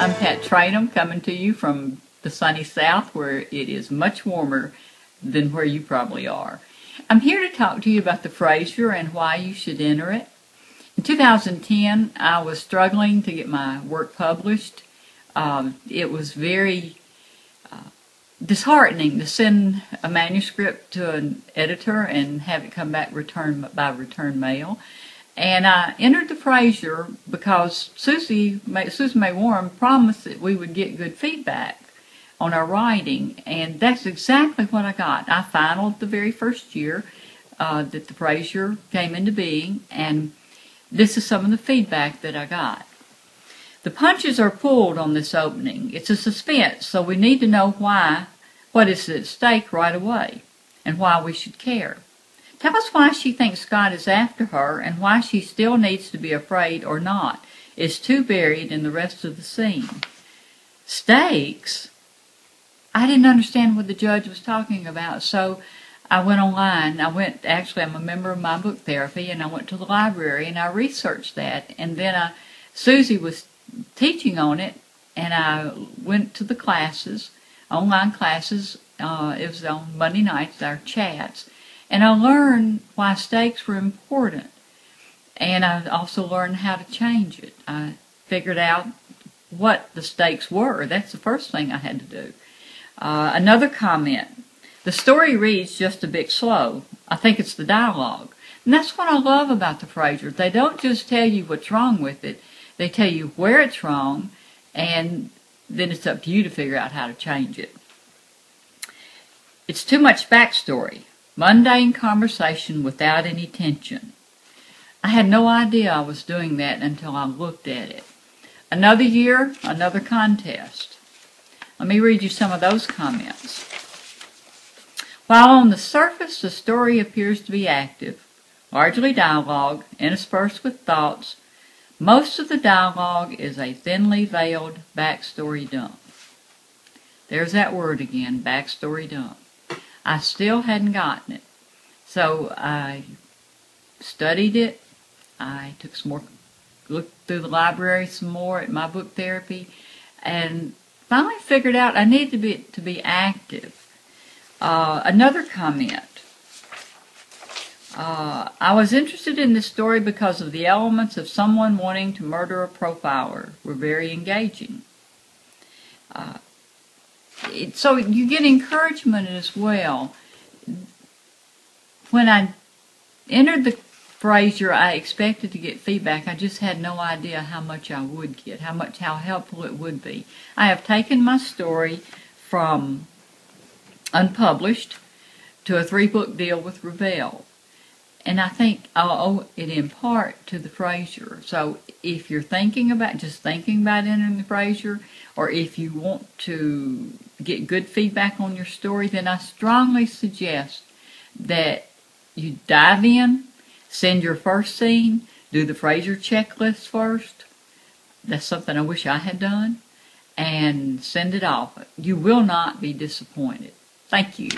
I'm Pat Trainum, coming to you from the sunny South, where it is much warmer than where you probably are. I'm here to talk to you about the Frasier and why you should enter it. In 2010, I was struggling to get my work published. It was very disheartening to send a manuscript to an editor and have it come back by return mail. And I entered the Frasier because Susie Mae Warren promised that we would get good feedback on our writing, and that's exactly what I got. I finaled the very first year that the Frasier came into being, and this is some of the feedback that I got. The punches are pulled on this opening. It's a suspense, so we need to know what is at stake right away, and why we should care. Tell us why she thinks Scott is after her, and why she still needs to be afraid or not. It's too buried in the rest of the scene. Stakes? I didn't understand what the judge was talking about, so I went online. Actually, I'm a member of my book therapy, and I went to the library, and I researched that, and then Susie was teaching on it, and I went to the classes, online classes. It was on Monday nights, our chats. And I learned why stakes were important. And I also learned how to change it. I figured out what the stakes were. That's the first thing I had to do. Another comment. The story reads just a bit slow. I think it's the dialogue. And that's what I love about the Frasier. They don't just tell you what's wrong with it. They tell you where it's wrong, and then it's up to you to figure out how to change it. It's too much backstory. Mundane conversation without any tension. I had no idea I was doing that until I looked at it. Another year, another contest. Let me read you some of those comments. While on the surface the story appears to be active, largely dialogue, interspersed with thoughts, most of the dialogue is a thinly veiled backstory dump. There's that word again, backstory dump. I still hadn't gotten it. So I studied it. I took some more, looked through the library some more at my book therapy, and finally figured out I needed to be active. Another comment. I was interested in this story because of the elements of someone wanting to murder a profiler were very engaging. So you get encouragement as well. When I entered the Frasier, I expected to get feedback. I just had no idea how much I would get, how helpful it would be. I have taken my story from unpublished to a 3-book deal with Revell. And I think I'll owe it in part to the Frasier. So if you're thinking about entering the Frasier, or if you want to get good feedback on your story, then I strongly suggest that you dive in, send your first scene, do the Frasier checklist first. That's something I wish I had done. And send it off. You will not be disappointed. Thank you.